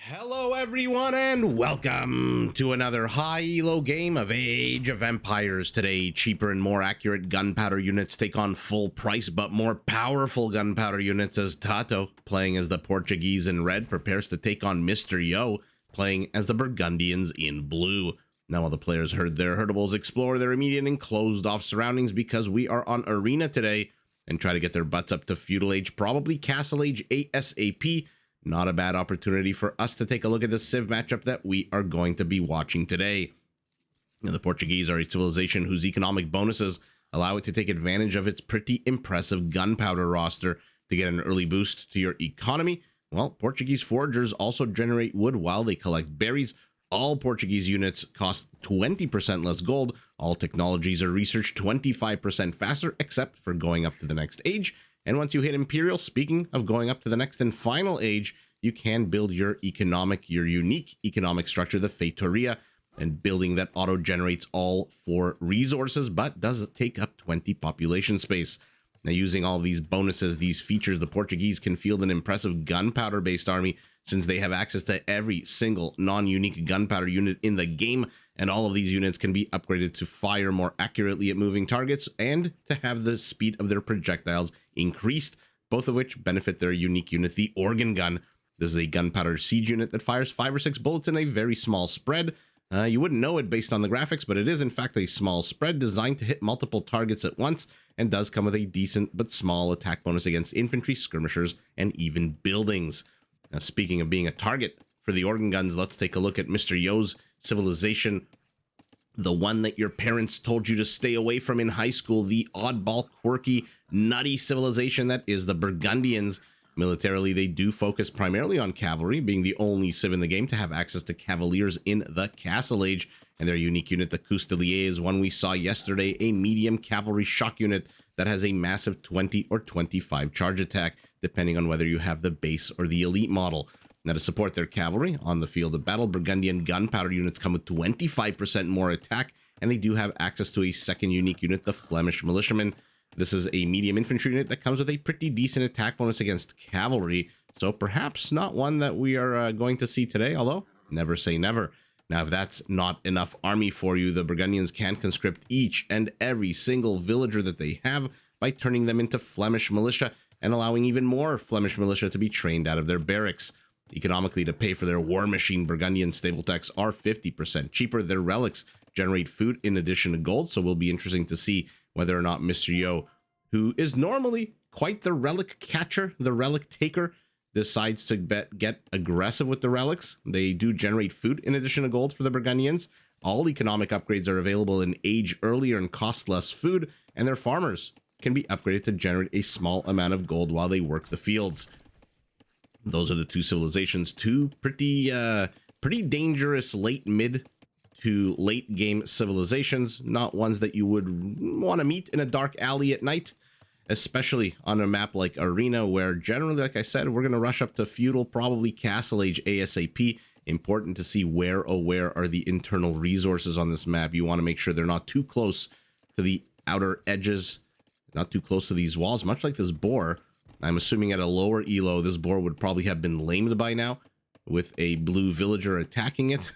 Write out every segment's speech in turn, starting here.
Hello everyone and welcome to another high elo game of Age of Empires. Today, cheaper and more accurate gunpowder units take on full price but more powerful gunpowder units as TaToH, playing as the Portuguese in red, prepares to take on Mr. Yo, playing as the Burgundians in blue. Now all the players heard their herdables explore their immediate and closed off surroundings because we are on Arena today and try to get their butts up to Feudal Age, probably Castle Age ASAP. Not a bad opportunity for us to take a look at the Civ matchup that we are going to be watching today. Now, the Portuguese are a civilization whose economic bonuses allow it to take advantage of its pretty impressive gunpowder roster to get an early boost to your economy. Well, Portuguese foragers also generate wood while they collect berries. All Portuguese units cost 20% less gold. All technologies are researched 25% faster, except for going up to the next age. And once you hit Imperial, speaking of going up to the next and final age, you can build your unique economic structure, the Feitoria, and building that auto-generates all 4 resources, but does take up 20 population space. Now, using all these bonuses, these features, the Portuguese can field an impressive gunpowder-based army since they have access to every single non-unique gunpowder unit in the game, and all of these units can be upgraded to fire more accurately at moving targets and to have the speed of their projectiles increased, both of which benefit their unique unit, the organ gun. This is a gunpowder siege unit that fires 5 or 6 bullets in a very small spread. You wouldn't know it based on the graphics, but it is in fact a small spread designed to hit multiple targets at once, and does come with a decent but small attack bonus against infantry, skirmishers, and even buildings. Now, speaking of being a target for the organ guns, let's take a look at Mr. Yo's civilization. The one that your parents told you to stay away from in high school, the oddball, quirky, nutty civilization that is the Burgundians. Militarily, they do focus primarily on cavalry, being the only civ in the game to have access to cavaliers in the Castle Age. And their unique unit, the Coustelier, is one we saw yesterday, a medium cavalry shock unit that has a massive 20 or 25 charge attack, depending on whether you have the base or the elite model. Now, to support their cavalry on the field of battle, Burgundian gunpowder units come with 25% more attack, and they do have access to a second unique unit, the Flemish militiamen. This is a medium infantry unit that comes with a pretty decent attack bonus against cavalry, so perhaps not one that we are going to see today, although never say never. Now, if that's not enough army for you, the Burgundians can conscript each and every single villager that they have by turning them into Flemish militia and allowing even more Flemish militia to be trained out of their barracks. Economically, to pay for their war machine, Burgundian stable techs are 50% cheaper. Their relics generate food in addition to gold, so it will be interesting to see whether or not Mr. Yo, who is normally quite the relic catcher, the relic taker, decides to get aggressive with the relics. They do generate food in addition to gold for the Burgundians. All economic upgrades are available in age earlier and cost less food, and their farmers can be upgraded to generate a small amount of gold while they work the fields. Those are the two civilizations, two pretty dangerous mid to late game civilizations, not ones that you would want to meet in a dark alley at night, especially on a map like Arena, where generally, like I said, we're going to rush up to Feudal, probably Castle Age ASAP. Important to see where are the internal resources on this map. You want to make sure they're not too close to the outer edges, not too close to these walls, much like this boar. I'm assuming at a lower elo, this boar would probably have been lamed by now, with a blue villager attacking it.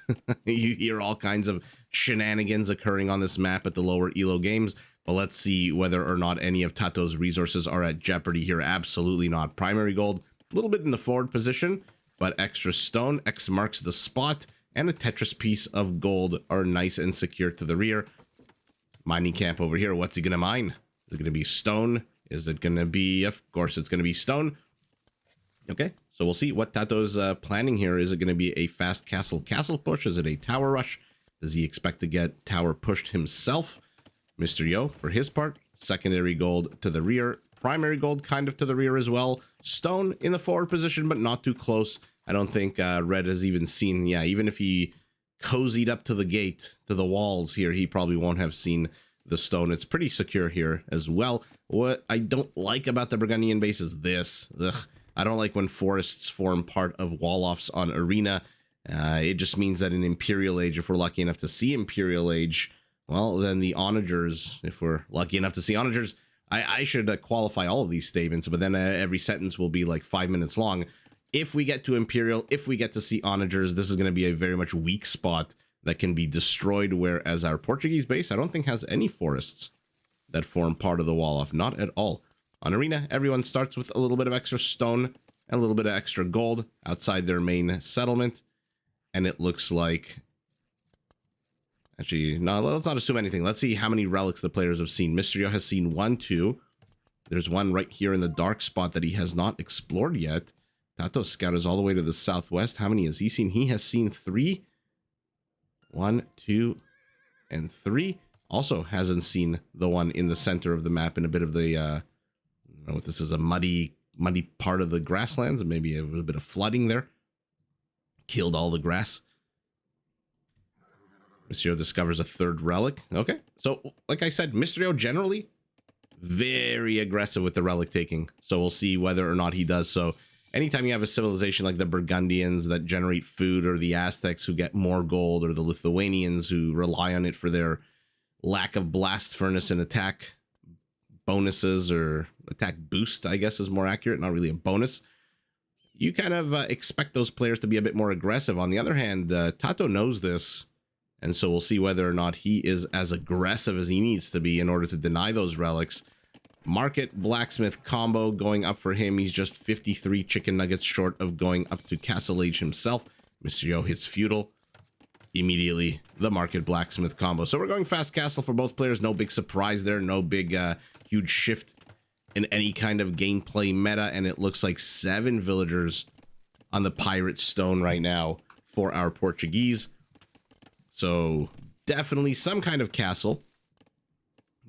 You hear all kinds of shenanigans occurring on this map at the lower elo games, but let's see whether or not any of TaToH's resources are at jeopardy here. Absolutely not. Primary gold, a little bit in the forward position, but extra stone, X marks the spot, and a Tetris piece of gold are nice and secure to the rear. Mining camp over here, what's he gonna mine? Is it gonna be stone? Is it gonna be, of course it's gonna be stone. Okay, so we'll see what TaToH's planning here. Is it going to be a fast castle push? Is it a tower rush? Does he expect to get tower pushed himself? Mr. Yo, for his part, secondary gold to the rear, primary gold kind of to the rear as well. Stone in the forward position, but not too close. I don't think Red has even seen, yeah, even if he cozied up to the gate, to the walls here, he probably won't have seen the stone. It's pretty secure here as well. What I don't like about the Burgundian base is this. Ugh. I don't like when forests form part of wall-offs on Arena. It just means that in Imperial Age, if we're lucky enough to see Imperial Age, well, then the onagers, if we're lucky enough to see onagers, I should qualify all of these statements, but then every sentence will be like 5 minutes long. If we get to Imperial, if we get to see Onagers, this is going to be a very much weak spot that can be destroyed, whereas our Portuguese base, I don't think has any forests that form part of the wall off. Not at all. On Arena, everyone starts with a little bit of extra stone and a little bit of extra gold outside their main settlement. And it looks like... Actually, no, let's not assume anything. Let's see how many relics the players have seen. Mysterio has seen 1, 2. There's one right here in the dark spot that he has not explored yet. TaToH Scout is all the way to the southwest. How many has he seen? He has seen 3. 1, 2, and 3. Also hasn't seen the one in the center of the map in a bit of the, I don't know what this is, a muddy part of the grasslands, and maybe a little bit of flooding there. Killed all the grass. Mysterio discovers a 3rd relic. Okay, so like I said, Mysterio generally very aggressive with the relic taking. So we'll see whether or not he does so. Anytime you have a civilization like the Burgundians that generate food, or the Aztecs who get more gold, or the Lithuanians who rely on it for their lack of blast furnace and attack bonuses, or attack boost, I guess is more accurate, not really a bonus, you kind of expect those players to be a bit more aggressive. On the other hand, TaToH knows this, and so we'll see whether or not he is as aggressive as he needs to be in order to deny those relics. Market Blacksmith combo going up for him. He's just 53 chicken nuggets short of going up to Castle Age himself. Mysterio hits Feudal. Immediately, the Market Blacksmith combo. So we're going fast castle for both players. No big surprise there. No big, huge shift in any kind of gameplay meta. And it looks like 7 villagers on the Pirate Stone right now for our Portuguese. So definitely some kind of castle.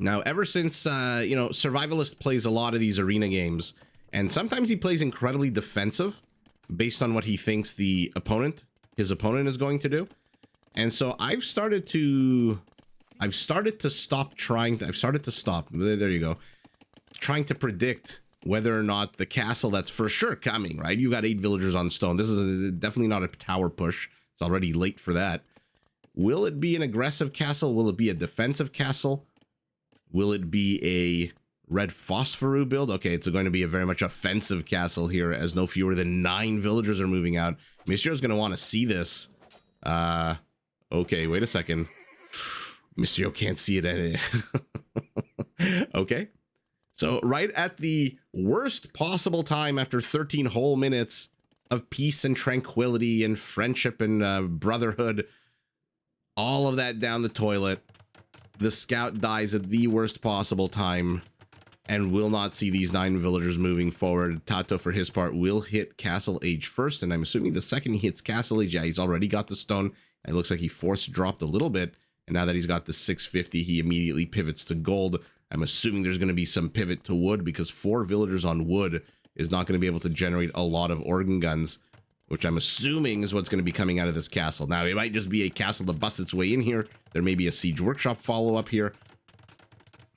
Now, ever since, you know, Survivalist plays a lot of these arena games, and sometimes he plays incredibly defensive based on what he thinks his opponent is going to do. And so I've started to stop trying to predict whether or not the castle that's for sure coming, right? You got 8 villagers on stone. This is definitely not a tower push. It's already late for that. Will it be an aggressive castle? Will it be a defensive castle? Will it be a red Phosphoru build? Okay, it's going to be a very much offensive castle here, as no fewer than 9 villagers are moving out. Mysterio's going to want to see this. Okay, wait a second. Mysterio can't see it. Okay. So right at the worst possible time, after 13 whole minutes of peace and tranquility and friendship and brotherhood, all of that down the toilet, the scout dies at the worst possible time and will not see these 9 villagers moving forward. TaToH, for his part, will hit Castle Age first, and I'm assuming the second he hits Castle Age, yeah, he's already got the stone. It looks like he force dropped a little bit, and now that he's got the 650, he immediately pivots to gold. I'm assuming there's going to be some pivot to wood, because 4 villagers on wood is not going to be able to generate a lot of organ guns, which I'm assuming is what's going to be coming out of this castle. Now, it might just be a castle to bust its way in here. There may be a siege workshop follow-up here.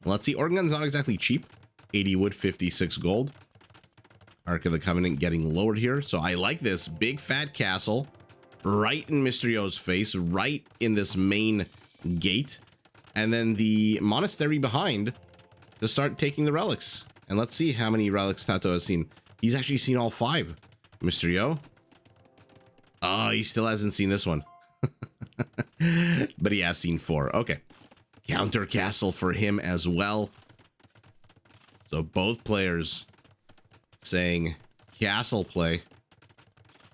Let's see, organ gun's not exactly cheap. 80 wood, 56 gold. Ark of the Covenant getting lowered here. So I like this big fat castle right in Mysterio's face, right in this main gate. And then the monastery behind to start taking the relics. And let's see how many relics TaToH has seen. He's actually seen all 5. Mysterio. Oh, he still hasn't seen this one. But he has seen 4. Okay. Counter castle for him as well. So both players saying castle play.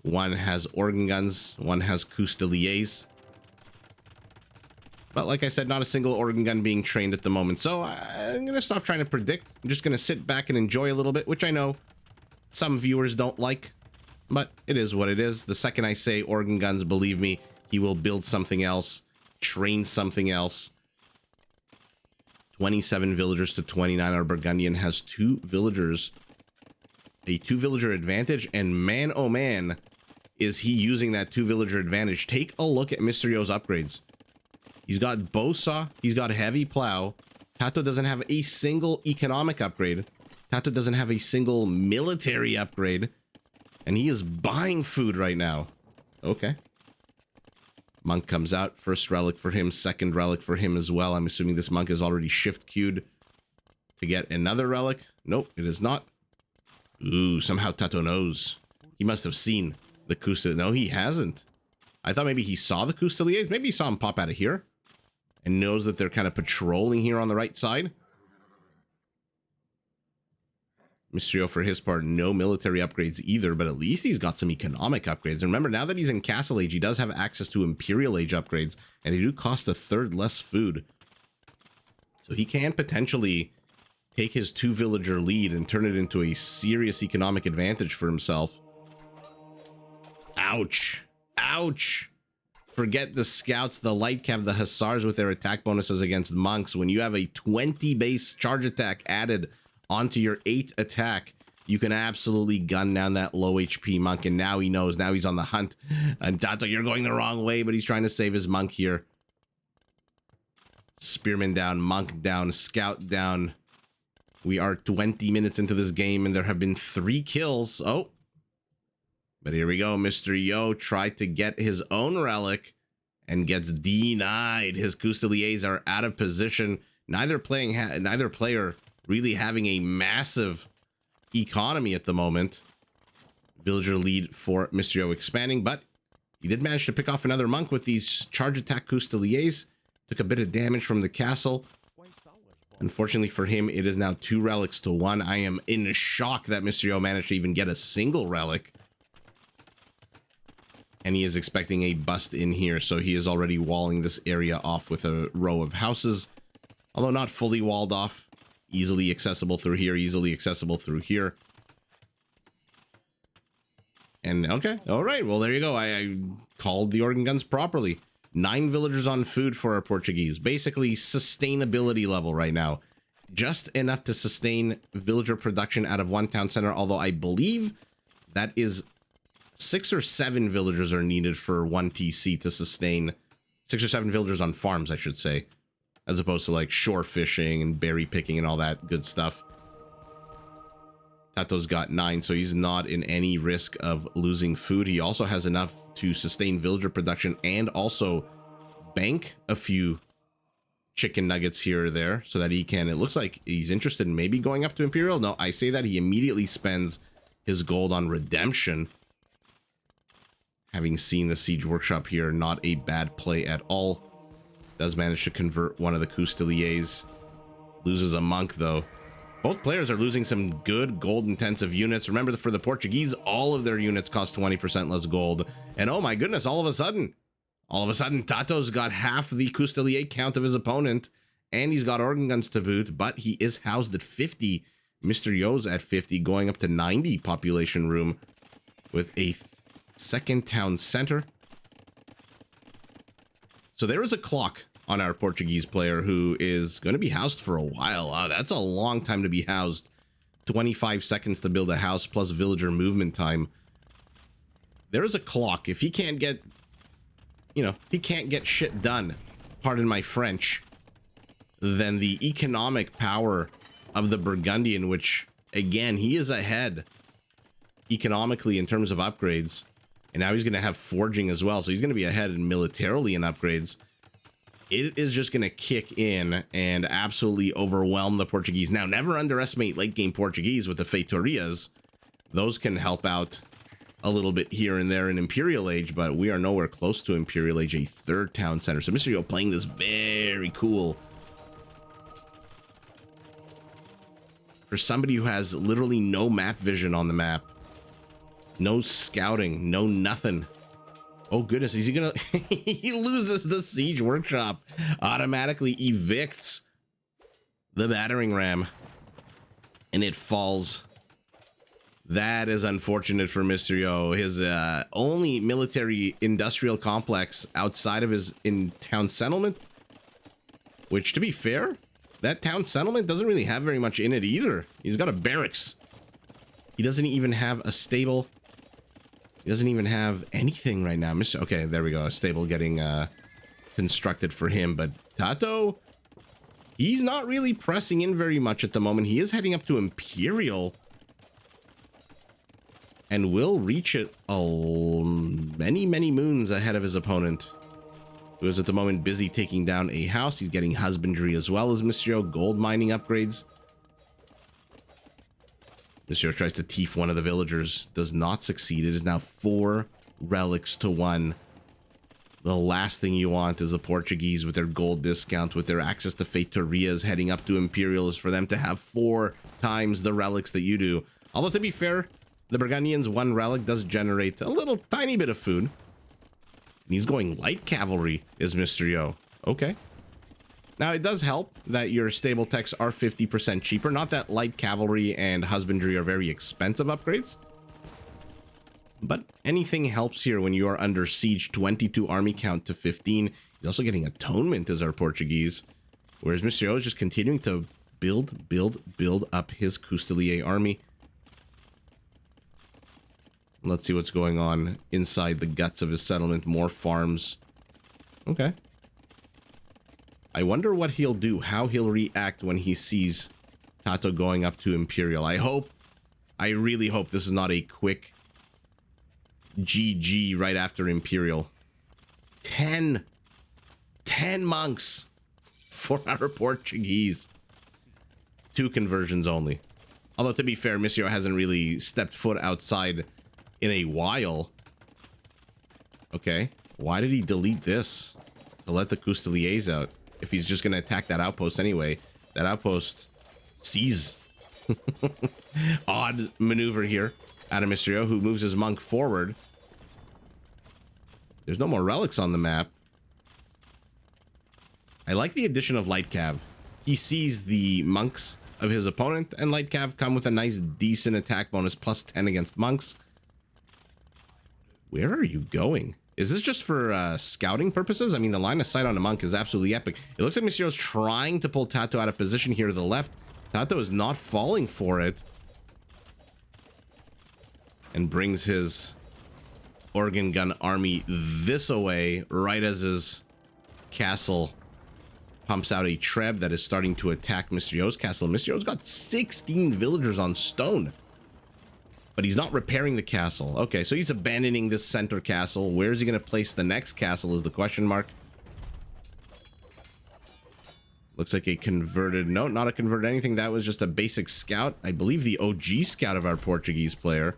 One has organ guns, one has Custeliers. But like I said, not a single organ gun being trained at the moment. So I'm going to stop trying to predict. I'm just going to sit back and enjoy a little bit, which I know some viewers don't like. But it is what it is. The second I say organ guns, believe me, he will build something else, train something else. 27 villagers to 29. Our Burgundian has 2 villagers. A 2 villager advantage. And man, oh man, is he using that 2 villager advantage. Take a look at Mysterio's upgrades. He's got Bowsaw. He's got Heavy Plow. TaToH doesn't have a single economic upgrade. TaToH doesn't have a single military upgrade. And he is buying food right now. Okay. Monk comes out. First relic for him. Second relic for him as well. I'm assuming this monk is already shift queued to get another relic. Nope, it is not. Ooh, somehow TaToH knows. He must have seen the Custeliers. No, he hasn't. I thought maybe he saw the Custeliers. Maybe he saw him pop out of here and knows that they're kind of patrolling here on the right side. Mysterio, for his part, no military upgrades either, but at least he's got some economic upgrades. And remember, now that he's in Castle Age, he does have access to Imperial Age upgrades, and they do cost a third less food. So he can potentially take his 2-villager lead and turn it into a serious economic advantage for himself. Ouch. Ouch. Forget the scouts, the light cav, the hussars with their attack bonuses against monks. When you have a 20 base charge attack added onto your 8 attack, you can absolutely gun down that low HP monk. And now he knows. Now he's on the hunt. And TaToH, you're going the wrong way, but he's trying to save his monk here. Spearman down, monk down, scout down. We are 20 minutes into this game, and there have been 3 kills. Oh. But here we go. Mr. Yo tried to get his own relic and gets denied. His Custeliers are out of position. Neither player really having a massive economy at the moment. Villager lead for Mr. Yo expanding, but he did manage to pick off another monk with these charge attack Custeliers. Took a bit of damage from the castle. Unfortunately for him, it is now 2 relics to 1. I am in shock that Mr. Yo managed to even get a single relic. And he is expecting a bust in here, so he is already walling this area off with a row of houses. Although not fully walled off. Easily accessible through here, easily accessible through here. And okay, all right, well, there you go. I called the organ guns properly. 9 villagers on food for our Portuguese. Basically, sustainability level right now. Just enough to sustain villager production out of 1 town center, although I believe that is 6 or 7 villagers are needed for 1 TC to sustain 6 or 7 villagers on farms, I should say, as opposed to like shore fishing and berry picking and all that good stuff. TaToH's got 9, so he's not in any risk of losing food. He also has enough to sustain villager production and also bank a few chicken nuggets here or there so that he can, it looks like he's interested in maybe going up to Imperial. No, I say that he immediately spends his gold on redemption. Having seen the siege workshop here, not a bad play at all. Does manage to convert one of the Custeliers. Loses a monk though. Both players are losing some good gold intensive units. Remember, for the Portuguese, all of their units cost 20% less gold. And oh my goodness, all of a sudden, TaToH's got half the Custelier count of his opponent, and he's got organ guns to boot, but he is housed at 50. Mr. Yo's at 50, going up to 90 population room with a second town center. So there is a clock on our Portuguese player who is going to be housed for a while. That's a long time to be housed. 25 seconds to build a house plus villager movement time. There is a clock. If he can't get, he can't get shit done, pardon my French, then the economic power of the Burgundian, which again, he is ahead economically in terms of upgrades. And now he's going to have forging as well. So he's going to be ahead militarily in upgrades. It is just going to kick in and absolutely overwhelm the Portuguese. Now, never underestimate late game Portuguese with the Feitorias. Those can help out a little bit here and there in Imperial Age, but we are nowhere close to Imperial Age, a 3rd town center. So Mr. Yo playing this very cool. For somebody who has literally no map vision on the map. No scouting, no nothing. Oh goodness, is he gonna... he loses the siege workshop. Automatically evicts the battering ram. And it falls. That is unfortunate for Mr. Yo. His only military industrial complex outside of his in-town settlement. Which, to be fair, that town settlement doesn't really have very much in it either. He's got a barracks. He doesn't even have a stable... He doesn't even have anything right now. Okay, there we go. A stable getting constructed for him. But TaToH, he's not really pressing in very much at the moment. He is heading up to Imperial. And will reach it many, many moons ahead of his opponent. Who is at the moment busy taking down a house. He's getting husbandry as well as Mr. Yo. Gold mining upgrades. Monsieur tries to teeth one of the villagers. Does not succeed. It is now 4 relics to 1. The last thing you want is the Portuguese with their gold discount, with their access to Feitorías heading up to Imperial, is for them to have 4 times the relics that you do. Although, to be fair, the Burgundians, 1 relic does generate a little tiny bit of food. And he's going light cavalry, is Mysterio. Okay. Now, it does help that your stable techs are 50% cheaper. Not that light cavalry and husbandry are very expensive upgrades. But anything helps here when you are under siege. 22 army count to 15. He's also getting atonement as our Portuguese. Whereas Mysterio is just continuing to build up his Coustelier army. Let's see what's going on inside the guts of his settlement. More farms. Okay. I wonder what he'll do, how he'll react when he sees TaToH going up to Imperial. I really hope this is not a quick GG right after Imperial. 10 monks for our Portuguese. 2 conversions only. Although, to be fair, Mysterio hasn't really stepped foot outside in a while. Okay. Why did he delete this? To let the Cousteliers out. If he's just going to attack that outpost anyway. That outpost sees. Odd maneuver here out of Mysterio, who moves his monk forward. There's no more relics on the map. I like the addition of Light Cav. He sees the monks of his opponent, and Light Cav come with a nice, decent attack bonus, plus 10 against monks. Where are you going? Is this just for scouting purposes? I mean, the line of sight on a monk is absolutely epic. It looks like Mysterio's trying to pull TaToH out of position here to the left. TaToH is not falling for it. And brings his organ gun army this away, right as his castle pumps out a Treb that is starting to attack Mysterio's castle. Mysterio's got 16 villagers on stone. But he's not repairing the castle. Okay, so he's abandoning this center castle. Where is he going to place the next castle is the question mark. Looks like a converted... No, not a converted anything. That was just a basic scout. I believe the OG scout of our Portuguese player.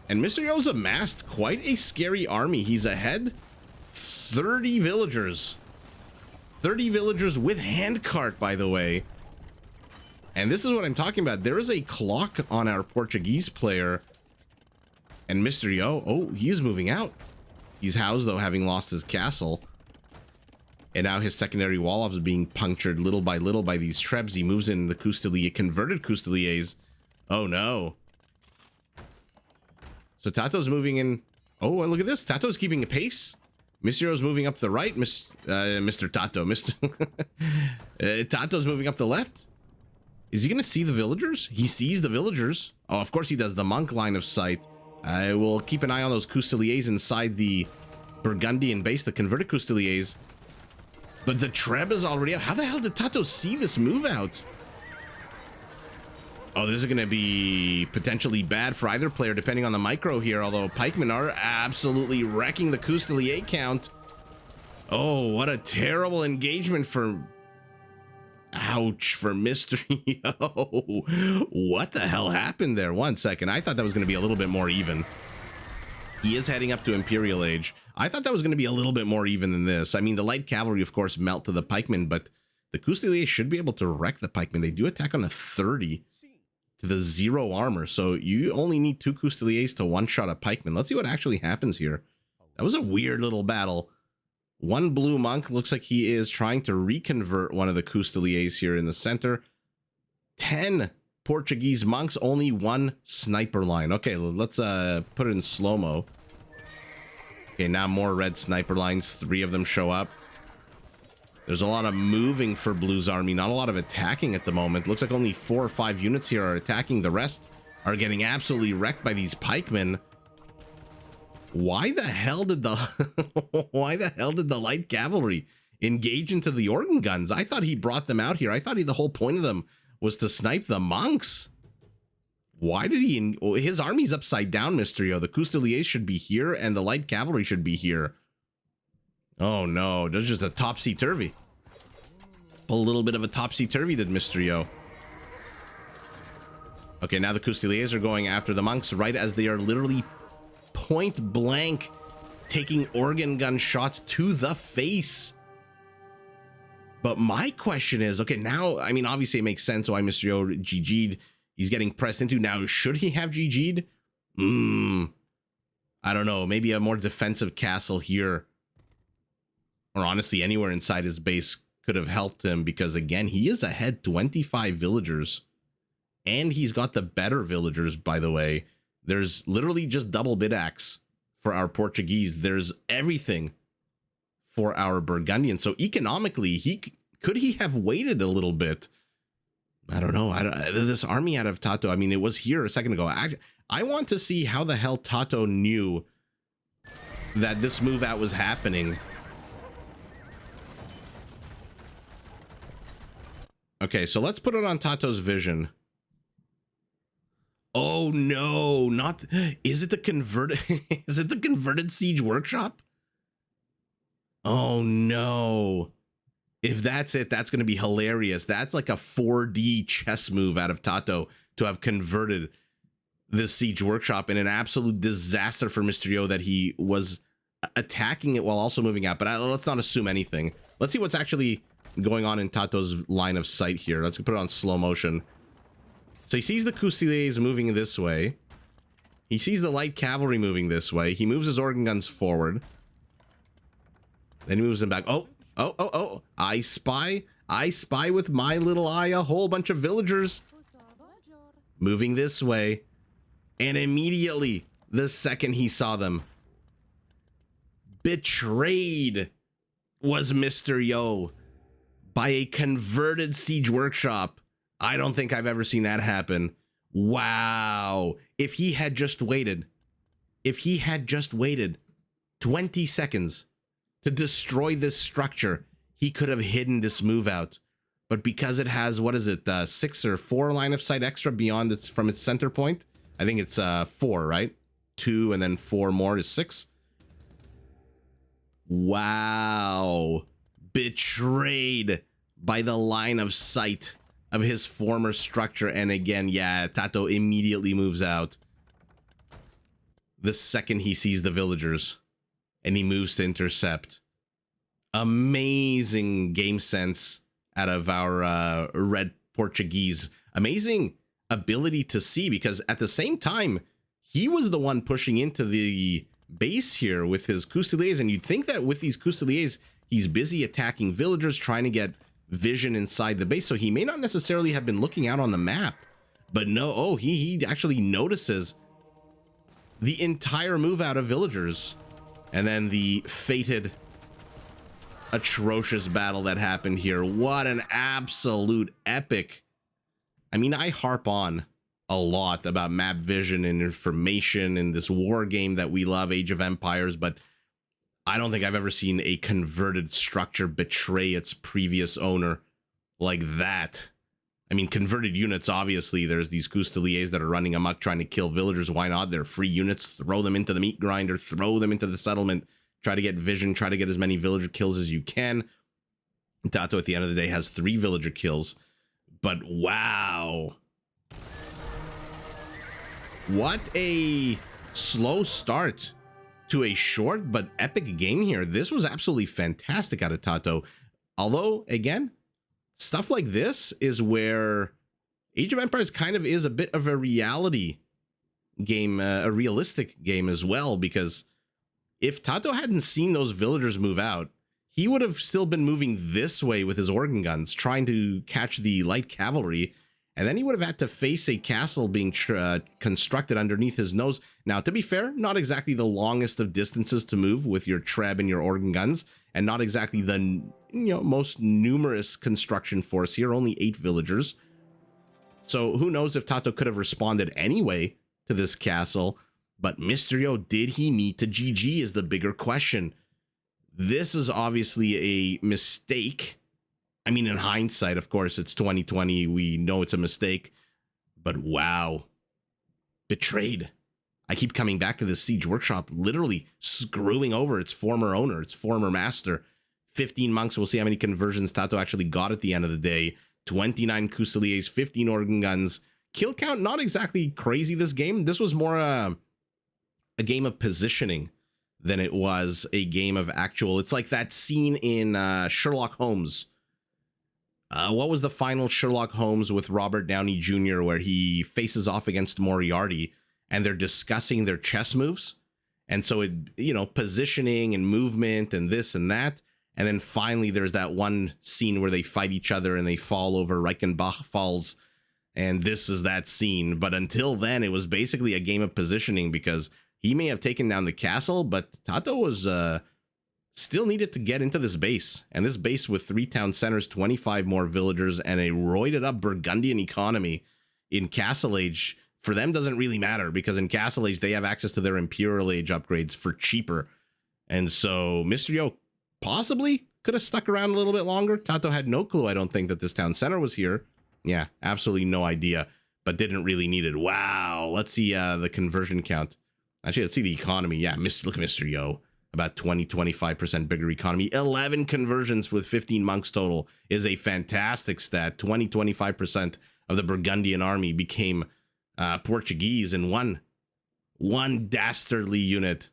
And Mysterio's amassed quite a scary army. He's ahead 30 villagers. 30 villagers with handcart, by the way. And this is what I'm talking about. There is a clock on our Portuguese player. And Mysterio, oh, he's moving out. He's housed, though, having lost his castle. And now his secondary wall-off is being punctured little by little by these Trebs. He moves in the Coustelier, converted Cousteliers. Oh, no. So TaToH's moving in. Oh, look at this. TaToH's keeping a pace. Mysterio's moving up the right. Mr. TaToH. TaToH's moving up the left. Is he going to see the villagers? He sees the villagers. Oh, of course he does. The monk line of sight. I will keep an eye on those Cousteliers inside the Burgundian base, the converted Cousteliers. But the Treb is already up. How the hell did TaToH see this move out? Oh, this is going to be potentially bad for either player, depending on the micro here. Although pikemen are absolutely wrecking the Coustelier count. Oh, what a terrible engagement for... Ouch, for Mysterio. What the hell happened there? 1 second. I thought that was going to be a little bit more even. He is heading up to Imperial Age. I thought that was going to be a little bit more even than this. I mean, the light cavalry, of course, melt to the pikemen, but the Coustelier should be able to wreck the pikemen. They do attack on a 30 to the 0 armor, so you only need 2 Cousteliers to one-shot a pikeman. Let's see what actually happens here. That was a weird little battle. 1 blue monk looks like he is trying to reconvert one of the Cousteliers here in the center. 10 Portuguese monks, only 1 sniper line. Okay, let's put it in slow-mo. Okay, now more red sniper lines. 3 of them show up. There's a lot of moving for Blue's army, not a lot of attacking at the moment. Looks like only 4 or 5 units here are attacking. The rest are getting absolutely wrecked by these pikemen. Why the hell did the light cavalry engage into the organ guns? I thought he brought them out here. I thought the whole point of them was to snipe the monks. Why did he... His army's upside down, Mysterio. The Cousteliers should be here, and the light cavalry should be here. Oh, no. There's just a Okay, now the Custiliers are going after the monks right as they are literally point blank taking organ gun shots to the face. But my question is, okay, now, I mean, obviously it makes sense why Mysterio GG'd. He's getting pressed into. Now, should he have GG'd? I don't know. Maybe a more defensive castle here, or honestly anywhere inside his base, could have helped him, because again, he is ahead 25 villagers. And he's got the better villagers, by the way. There's literally just double bid-axe for our Portuguese. There's everything for our Burgundians. So economically, could he have waited a little bit? I don't know. This army out of TaToH, I mean, it was here a second ago. I want to see how the hell TaToH knew that this move out was happening. Okay, so let's put it on TaToH's vision. Oh no, not, is it the converted is it the converted siege workshop? Oh no. If that's it, that's going to be hilarious. That's like a 4D chess move out of TaToH to have converted this siege workshop, in an absolute disaster for Mysterio that he was attacking it while also moving out. But let's not assume anything. Let's see what's actually going on in TaToH's line of sight here. Let's put it on slow motion. So he sees the Custiliers moving this way. He sees the light cavalry moving this way. He moves his organ guns forward. Then he moves them back. Oh. I spy with my little eye a whole bunch of villagers moving this way. And immediately, the second he saw them, betrayed was Mysterio by a converted siege workshop. I don't think I've ever seen that happen. Wow. If he had just waited 20 seconds to destroy this structure, he could have hidden this move out. But because it has, what is it, 6 or 4 line of sight extra beyond its, from its center point? I think it's 4, right? 2 and then 4 more is 6. Wow. Betrayed by the line of sight of his former structure. And again, yeah, TaToH immediately moves out the second he sees the villagers, and he moves to intercept. Amazing game sense out of our red Portuguese. Amazing ability to see, because at the same time, he was the one pushing into the base here with his Custiliers, and you'd think that with these Custiliers, he's busy attacking villagers, trying to get vision inside the base, so he may not necessarily have been looking out on the map. But no, oh, he actually notices the entire move out of villagers. And then the fated, atrocious battle that happened here. What an absolute epic. I mean, I harp on a lot about map vision and information in this war game that we love, Age of Empires, but I don't think I've ever seen a converted structure betray its previous owner like that. I mean, converted units, obviously, there's these Custiliers that are running amok trying to kill villagers. Why not? They're free units. Throw them into the meat grinder. Throw them into the settlement. Try to get vision. Try to get as many villager kills as you can. TaToH, at the end of the day, has 3 villager kills. But wow. What a slow start to a short but epic game here. This was absolutely fantastic out of TaToH. Although, again, stuff like this is where Age of Empires kind of is a bit of a reality game, a realistic game as well, because if TaToH hadn't seen those villagers move out, he would have still been moving this way with his organ guns, trying to catch the light cavalry, and then he would have had to face a castle being constructed underneath his nose. Now, to be fair, not exactly the longest of distances to move with your Treb and your organ guns, and not exactly the most numerous construction force here, only 8 villagers. So who knows if TaToH could have responded anyway to this castle, but Mysterio, did he need to GG is the bigger question. This is obviously a mistake. I mean, in hindsight, of course, it's 2020. We know it's a mistake, but wow. Betrayed. I keep coming back to this siege workshop, literally screwing over its former owner, its former master. 15 monks. We'll see how many conversions TaToH actually got at the end of the day. 29 Custiliers, 15 organ guns, Kill count, not exactly crazy this game. This was more a game of positioning than it was a game of actual. It's like that scene in Sherlock Holmes. What was the final Sherlock Holmes with Robert Downey Jr. where he faces off against Moriarty and they're discussing their chess moves? And so it, you know, positioning and movement and this and that. And then finally there's that one scene where they fight each other and they fall over. Reichenbach falls. And this is that scene. But until then, it was basically a game of positioning because he may have taken down the castle, but TaToH was still needed to get into this base. And this base with 3 town centers, 25 more villagers, and a roided up Burgundian economy in Castle Age, for them doesn't really matter because in Castle Age, they have access to their Imperial Age upgrades for cheaper. And so Mysterio possibly could have stuck around a little bit longer. TaToH had no clue, I don't think, that this town center was here. Yeah, absolutely no idea, but didn't really need it. Wow, let's see the conversion count. Actually, let's see the economy. Yeah, look at Mysterio. About 20-25% bigger economy. 11 conversions with 15 monks total is a fantastic stat. 20-25% of the Burgundian army became Portuguese, and one dastardly unit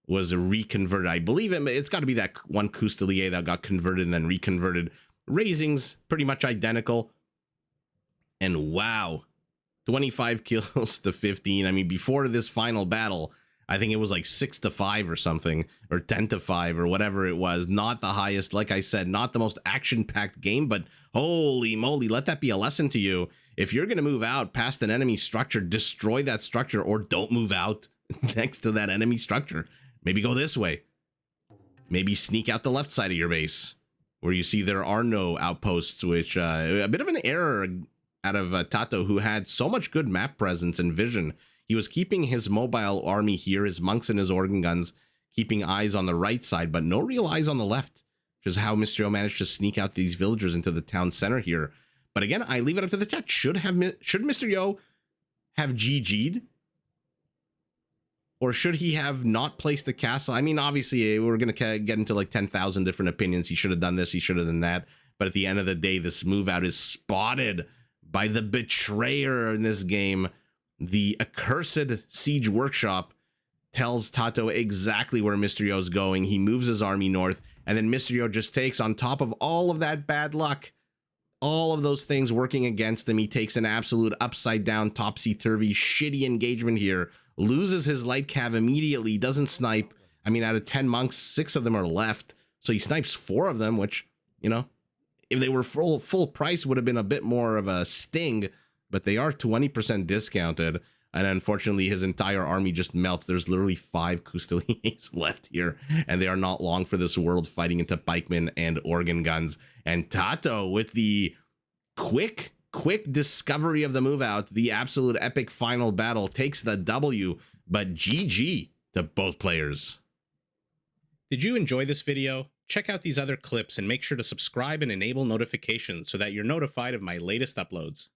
was reconverted. I believe it's got to be that one Custelier that got converted and then reconverted. Raisings pretty much identical. And wow, 25 kills to 15. I mean, before this final battle, I think it was like 6-5 or something, or 10-5 or whatever it was. Not the highest, like I said, not the most action-packed game, but holy moly, let that be a lesson to you. If you're going to move out past an enemy structure, destroy that structure, or don't move out next to that enemy structure. Maybe go this way. Maybe sneak out the left side of your base, where you see there are no outposts, which a bit of an error out of TaToH, who had so much good map presence and vision. He was keeping his mobile army here, his monks and his organ guns, keeping eyes on the right side, but no real eyes on the left, which is how Mysterio managed to sneak out these villagers into the town center here. But again, I leave it up to the chat. Should Mysterio have GG'd? Or should he have not placed the castle? I mean, obviously, we're going to get into like 10,000 different opinions. He should have done this. He should have done that. But at the end of the day, this move out is spotted by the betrayer in this game. The accursed Siege Workshop tells TaToH exactly where Mysterio is going. He moves his army north, and then Mysterio just takes, on top of all of that bad luck, all of those things working against him. He takes an absolute upside-down, topsy-turvy, shitty engagement here, loses his light cav immediately, doesn't snipe. I mean, out of 10 monks, 6 of them are left, so he snipes 4 of them, which, you know, if they were full price, would have been a bit more of a sting, but they are 20% discounted, and unfortunately his entire army just melts. There's literally 5 Custeliers left here, and they are not long for this world, fighting into pikemen and organ guns. And TaToH, with the quick discovery of the move out, the absolute epic final battle, takes the W, but GG to both players. Did you enjoy this video? Check out these other clips and make sure to subscribe and enable notifications so that you're notified of my latest uploads.